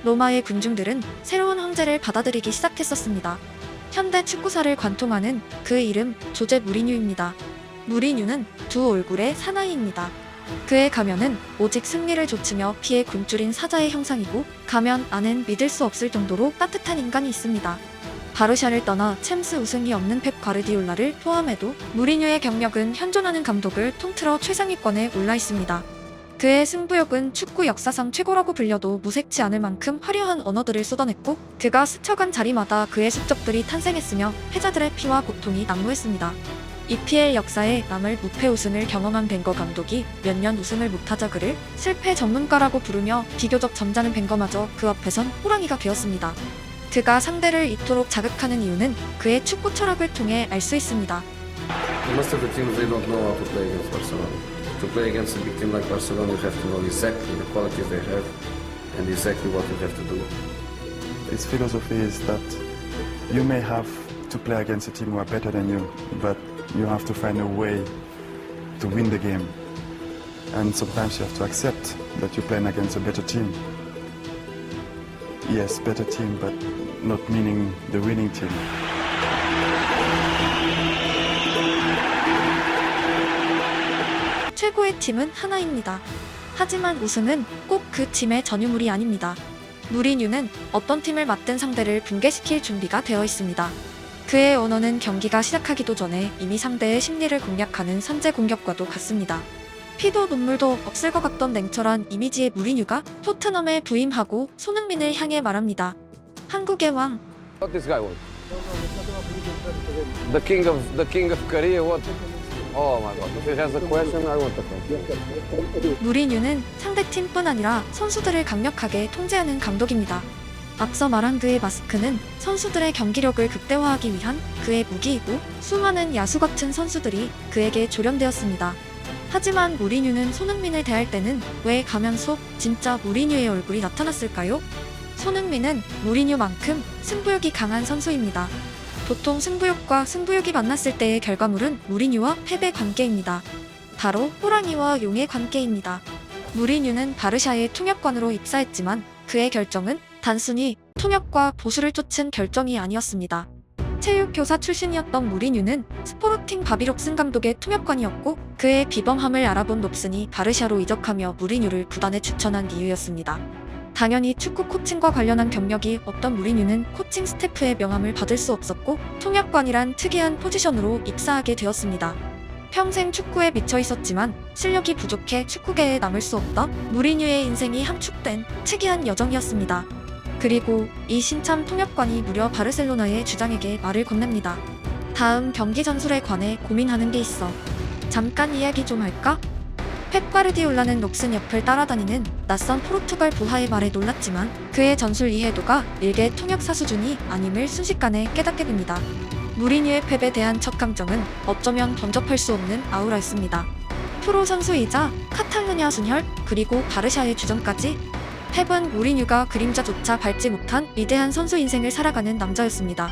로마의 군중들은 새로운 황제를 받아들이기 시작했었습니다. 현대 축구사를 관통하는 그 이름 조제 무리뉴입니다. 무리뉴는 두 얼굴의 사나이입니다. 그의 가면은 오직 승리를 좇으며 피에 굶주린 사자의 형상이고 가면 안엔 믿을 수 없을 정도로 따뜻한 인간이 있습니다. 바르샤를 떠나 챔스 우승이 없는 펩 과르디올라를 포함해도 무리뉴의 경력은 현존하는 감독을 통틀어 최상위권에 올라 있습니다. 그의 승부욕은 축구 역사상 최고라고 불려도 무색치 않을 만큼 화려한 언어들을 쏟아냈고 그가 스쳐간 자리마다 그의 숙적들이 탄생했으며 패자들의 피와 고통이 난무했습니다. EPL 역사에 남을 무패 우승을 경험한 벵거 감독이 몇 년 우승을 못하자 그를 실패 전문가라고 부르며 비교적 점잖은 벵거마저 그 앞에선 호랑이가 되었습니다. 그가 상대를 이토록 자극하는 이유는 그의 축구 철학을 통해 알 수 있습니다. Most of the teams they don't know how to play against Barcelona. To play against a big team like Barcelona, you have to know exactly the qualities they have and exactly what you have to do. His philosophy is that you may have to play against a team who are better than you, but you have to find a way to win the game. And sometimes you have to accept that you're playing against a better team. Yes, better team, but not meaning the winning team. 최고의 팀은 하나입니다. 하지만 우승은 꼭 그 팀의 전유물이 아닙니다. 무리뉴는 어떤 팀을 맞든 상대를 붕괴시킬 준비가 되어 있습니다. 그의 언어는 경기가 시작하기도 전에 이미 상대의 심리를 공략하는 선제 공격과도 같습니다. 피도 눈물도 없을 것 같던 냉철한 이미지의 무리뉴가 토트넘에 부임하고 손흥민을 향해 말합니다. 한국의 왕. What this guy want? The king of Korea. What? Oh my God! If he has a question, I want the question. 무리뉴는 상대팀뿐 아니라 선수들을 강력하게 통제하는 감독입니다. 앞서 말한 그의 마스크는 선수들의 경기력을 극대화하기 위한 그의 무기이고 수많은 야수 같은 선수들이 그에게 조련되었습니다. 하지만 무리뉴는 손흥민을 대할 때는 왜 가면 속 진짜 무리뉴의 얼굴이 나타났을까요? 손흥민은 무리뉴만큼 승부욕이 강한 선수입니다. 보통 승부욕과 승부욕이 만났을 때의 결과물은 무리뉴와 펩의 관계입니다. 바로 호랑이와 용의 관계입니다. 무리뉴는 바르샤의 통역관으로 입사했지만 그의 결정은 단순히 통역과 보수를 쫓은 결정이 아니었습니다. 체육교사 출신이었던 무리뉴는 스포르팅 바비 롭슨 감독의 통역관이었고 그의 비범함을 알아본 롭슨이 바르샤로 이적하며 무리뉴를 구단에 추천한 이유였습니다. 당연히 축구 코칭과 관련한 경력이 없던 무리뉴는 코칭 스태프의 명함을 받을 수 없었고 통역관이란 특이한 포지션으로 입사하게 되었습니다. 평생 축구에 미쳐 있었지만 실력이 부족해 축구계에 남을 수 없던 무리뉴의 인생이 함축된 특이한 여정이었습니다. 그리고 이 신참 통역관이 무려 바르셀로나의 주장에게 말을 건넵니다. 다음 경기 전술에 관해 고민하는 게 있어. 잠깐 이야기 좀 할까? 펩 과르디올라는 롭슨 옆을 따라다니는 낯선 포르투갈 부하의 말에 놀랐지만 그의 전술 이해도가 일개 통역사 수준이 아님을 순식간에 깨닫게 됩니다. 무리뉴의 펩에 대한 첫 감정은 어쩌면 범접할 수 없는 아우라였습니다. 프로 선수이자 카탈루냐 순혈 그리고 바르샤의 주전까지 펩은 무리뉴가 그림자조차 밟지 못한 위대한 선수 인생을 살아가는 남자였습니다.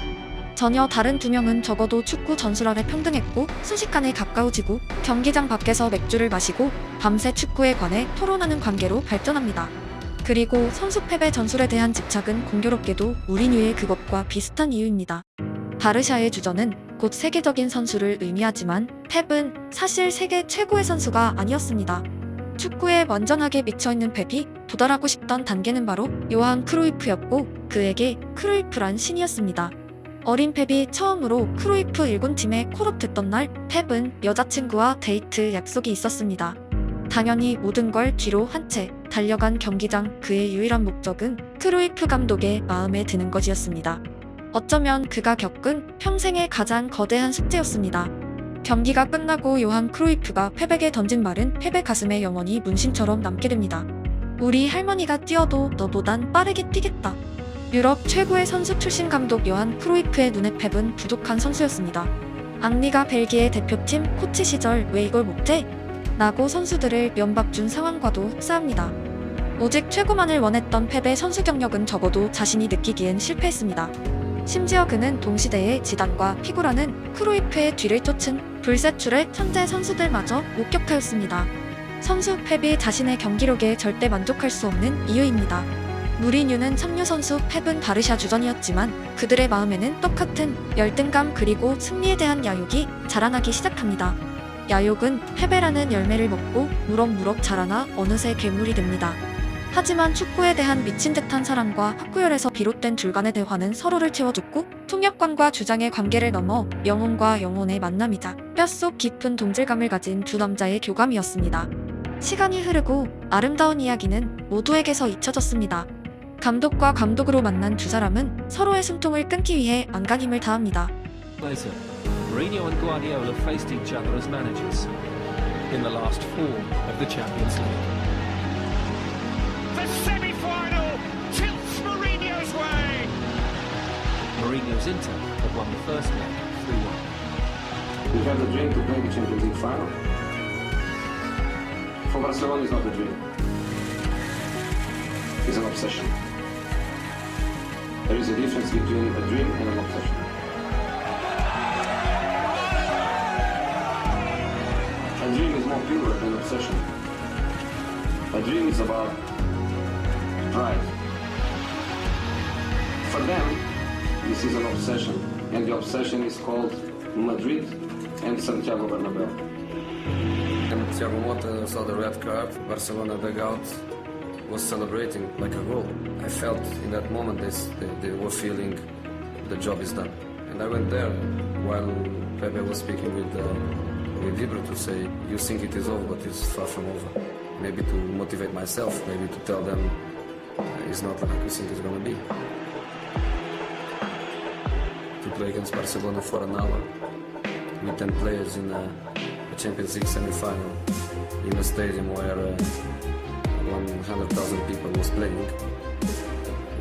전혀 다른 두 명은 적어도 축구 전술 아래 평등했고 순식간에 가까워지고 경기장 밖에서 맥주를 마시고 밤새 축구에 관해 토론하는 관계로 발전합니다. 그리고 선수 펩의 전술에 대한 집착은 공교롭게도 무리뉴의 그것과 비슷한 이유입니다. 바르샤의 주전은 곧 세계적인 선수를 의미하지만 펩은 사실 세계 최고의 선수가 아니었습니다. 축구에 완전하게 미쳐있는 펩이 도달하고 싶던 단계는 바로 요한 크루이프였고 그에게 크루이프란 신이었습니다. 어린 펩이 처음으로 크루이프 일군팀에 콜업됐던 날 펩은 여자친구와 데이트 약속이 있었습니다. 당연히 모든 걸 뒤로 한 채 달려간 경기장 그의 유일한 목적은 크루이프 감독의 마음에 드는 것이었습니다. 어쩌면 그가 겪은 평생의 가장 거대한 숙제였습니다. 경기가 끝나고 요한 크루이프가 펩에게 던진 말은 펩의 가슴에 영원히 문신처럼 남게 됩니다. 우리 할머니가 뛰어도 너보단 빠르게 뛰겠다. 유럽 최고의 선수 출신 감독 요한 크루이프의 눈에 펩은 부족한 선수였습니다. 앙리가 벨기에 대표팀 코치 시절 왜 이걸 못해? 라고 선수들을 면박 준 상황과도 흡사합니다. 오직 최고만을 원했던 펩의 선수 경력은 적어도 자신이 느끼기엔 실패했습니다. 심지어 그는 동시대의 지단과 피구라는 크루이프의 뒤를 쫓은 불세출의 천재 선수들마저 목격하였습니다. 선수 펩이 자신의 경기력에 절대 만족할 수 없는 이유입니다. 무리뉴는 참류 선수 펩은 바르샤 주전이었지만 그들의 마음에는 똑같은 열등감 그리고 승리에 대한 야욕이 자라나기 시작합니다. 야욕은 패배라는 열매를 먹고 무럭무럭 자라나 어느새 괴물이 됩니다. 하지만 축구에 대한 미친 듯한 사랑과 학구열에서 비롯된 둘 간의 대화는 서로를 채워줬고 통역관과 주장의 관계를 넘어 영혼과 영혼의 만남이자 뼛속 깊은 동질감을 가진 두 남자의 교감이었습니다. 시간이 흐르고 아름다운 이야기는 모두에게서 잊혀졌습니다. 감독과 감독으로 만난 두 사람은 서로의 숨통을 끊기 위해 안간 힘을 다합니다. Later, Mourinho and Guardiola faced each other as managers in the last four of the Champions League. The semi-final tilts Mourinho's way. Mourinho's Inter had won the first leg 3-1. You have the dream to play the Champions League final. For Barcelona, it's not a dream. It's an obsession. There is a difference between a dream and an obsession. A dream is more pure than obsession. A dream is about pride. For them, this is an obsession, and the obsession is called Madrid and Santiago Bernabéu. And Thiago Motta saw the red card, Barcelona dugout was celebrating like a goal. I felt in that moment they were feeling the job is done. And I went there while Pepe was speaking with Ibra to say, you think it is over, but it's far from over. Maybe to motivate myself, maybe to tell them it's not like we think it's going to be. To play against Barcelona for an hour with 10 players in a Champions League semi-final in a stadium where 100,000 people was playing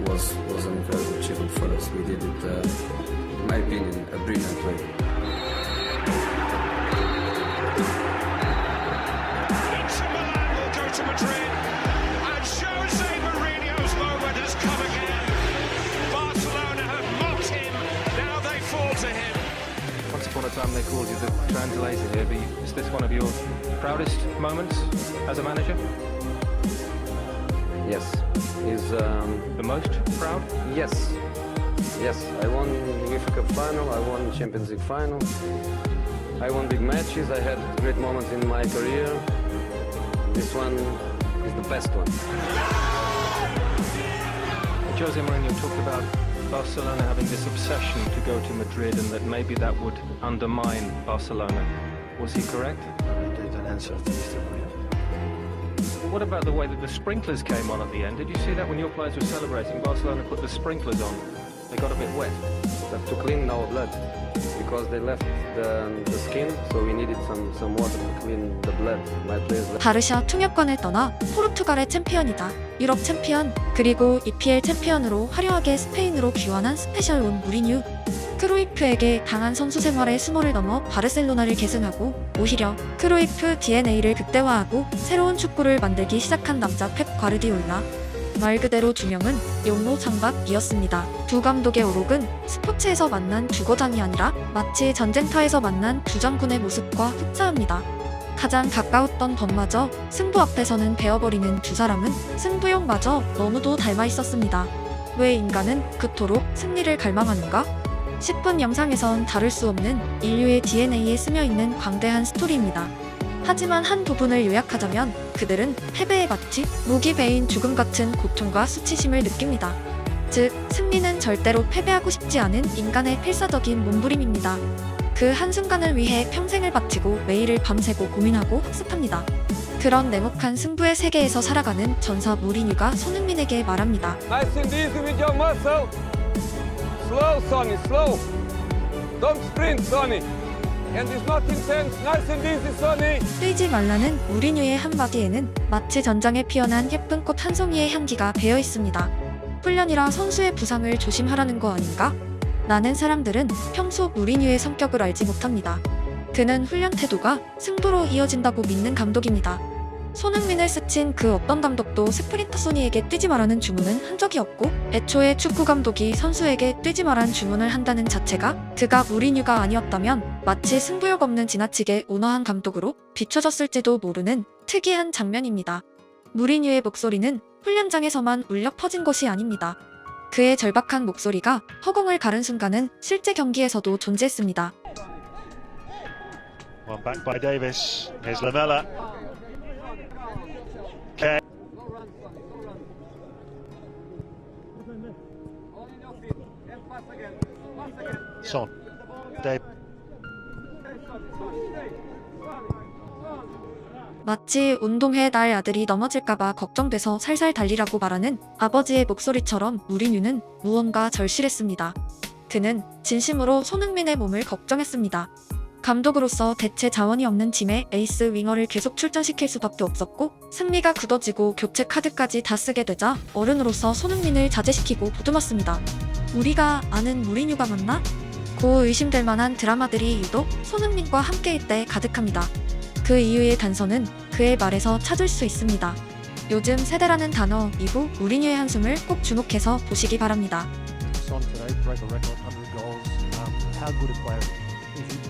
was an incredible achievement for us. We did it, in my opinion, a brilliant way. Inter Milan will go to Madrid, and Jose Mourinho's moment has come again. Barcelona have mocked him, now they fall to him. Once upon a time they called you the translator here, but is this one of your proudest moments as a manager? Yes, is The most proud? yes. I won UEFA Cup final. I won Champions League final. I won big matches. I had great moments in my career. This one is the best one. Jose Mourinho talked about Barcelona having this obsession to go to Madrid and that maybe that would undermine Barcelona. Was he correct? I didn't answer to Mr. Mourinho. What about the way that the sprinklers came on at the end? Did you see that when your players were celebrating? Barcelona put the sprinklers on. They got a bit wet. We have to clean our blood because they left the skin, so we needed some water to clean the blood. My players left. 바르샤 통역관을 떠나 포르투갈의 챔피언이다. 유럽 챔피언, 그리고 EPL 챔피언으로 화려하게 스페인으로 귀환한 스페셜 온 무리뉴. 크루이프에게 당한 선수 생활의 수모를 넘어 바르셀로나를 계승하고 오히려 크루이프 DNA를 극대화하고 새로운 축구를 만들기 시작한 남자 펩 과르디올라. 말 그대로 두 명은 용모 장박이었습니다. 두 감독의 오록은 스포츠에서 만난 두 거장이 아니라 마치 전쟁터에서 만난 두 장군의 모습과 흡사합니다. 가장 가까웠던 법마저 승부 앞에서는 베어버리는 두 사람은 승부욕마저 너무도 닮아 있었습니다. 왜 인간은 그토록 승리를 갈망하는가? 10분 영상에선 다룰 수 없는 인류의 DNA에 스며있는 광대한 스토리입니다. 하지만 한 부분을 요약하자면 그들은 패배에 마치 무기배인 죽음 같은 고통과 수치심을 느낍니다. 즉, 승리는 절대로 패배하고 싶지 않은 인간의 필사적인 몸부림입니다. 그 한순간을 위해 평생을 바치고 매일을 밤새고 고민하고 학습합니다. 그런 냉혹한 승부의 세계에서 살아가는 전사 무리뉴가 손흥민에게 말합니다. Nice and easy with your muscle. Slow, Sonny, slow. Don't sprint, Sonny. And it's not intense. Nice and easy, Sonny. 뛰지 말라는 무리뉴의 한마디에는 마치 전장에 피어난 예쁜 꽃 한 송이의 향기가 배어 있습니다. 훈련이라 선수의 부상을 조심하라는 거 아닌가? 라는 사람들은 평소 무리뉴의 성격을 알지 못합니다. 그는 훈련 태도가 승부로 이어진다고 믿는 감독입니다. 손흥민을 스친 그 어떤 감독도 스프린터 소니에게 뛰지 말라는 주문은 한 적이 없고, 애초에 축구 감독이 선수에게 뛰지 말라는 주문을 한다는 자체가 그가 무리뉴가 아니었다면 마치 승부욕 없는 지나치게 온화한 감독으로 비춰졌을지도 모르는 특이한 장면입니다. 무리뉴의 목소리는 훈련장에서만 울려 퍼진 것이 아닙니다. 그의 절박한 목소리가 허공을 가른 순간은 실제 경기에서도 존재했습니다. One back by Davis. Here's Lamella. Okay. Son. Dave. 마치 운동회 날 아들이 넘어질까봐 걱정돼서 살살 달리라고 말하는 아버지의 목소리처럼 무리뉴는 무언가 절실했습니다. 그는 진심으로 손흥민의 몸을 걱정했습니다. 감독으로서 대체 자원이 없는 팀에 에이스 윙어를 계속 출전시킬 수밖에 없었고, 승리가 굳어지고 교체 카드까지 다 쓰게 되자 어른으로서 손흥민을 자제시키고 보듬었습니다. 우리가 아는 무리뉴가 맞나? 고 의심될 만한 드라마들이 유독 손흥민과 함께일 때 가득합니다. 그 이유의 단서는 그의 말에서 찾을 수 있습니다. 요즘 세대라는 단어 이후 무리뉴의 한숨을 꼭 주목해서 보시기 바랍니다. Son today broke a record, 100 goals. How good a player is he?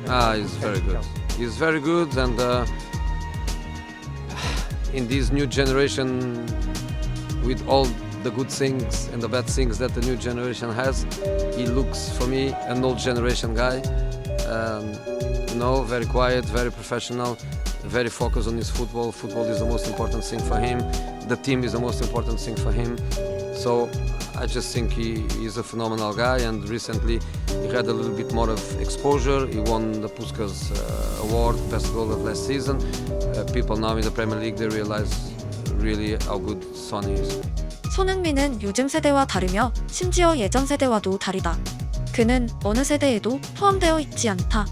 He's very good. He's very good, and in this new generation, with all the good things and the bad things that the new generation has, he looks for me an old generation guy. Very quiet, very professional, very focused on his football. Football is the most important thing for him. The team is the most important thing for him. So I just think he is a phenomenal guy, and recently he had a little bit more of exposure. He won the Puskás award, best goal of last season. People now in the Premier League, they realize really how good Sonny is. 손흥민은 요즘 세대와 다르며 심지어 예전 세대와도 다르다. 그는 어느 세대에도 포함되어 있지 않다.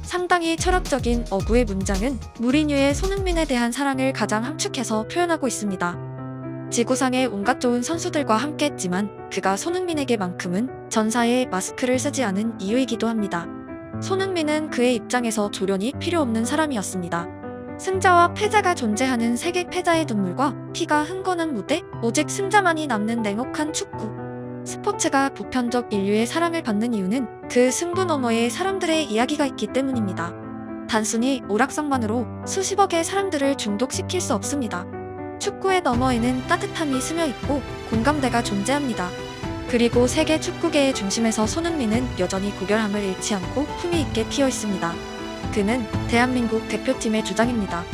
상당히 철학적인 어구의 문장은 무리뉴의 손흥민에 대한 사랑을 가장 함축해서 표현하고 있습니다. 지구상의 온갖 좋은 선수들과 함께했지만 그가 손흥민에게만큼은 전사의 마스크를 쓰지 않은 이유이기도 합니다. 손흥민은 그의 입장에서 조련이 필요 없는 사람이었습니다. 승자와 패자가 존재하는 세계 패자의 눈물과 피가 흥건한 무대, 오직 승자만이 남는 냉혹한 축구. 스포츠가 보편적 인류의 사랑을 받는 이유는 그 승부 너머에 사람들의 이야기가 있기 때문입니다. 단순히 오락성만으로 수십억의 사람들을 중독시킬 수 없습니다. 축구의 너머에는 따뜻함이 스며 있고 공감대가 존재합니다. 그리고 세계 축구계의 중심에서 손흥민은 여전히 고결함을 잃지 않고 품위 있게 튀어 있습니다. 그는 대한민국 대표팀의 주장입니다.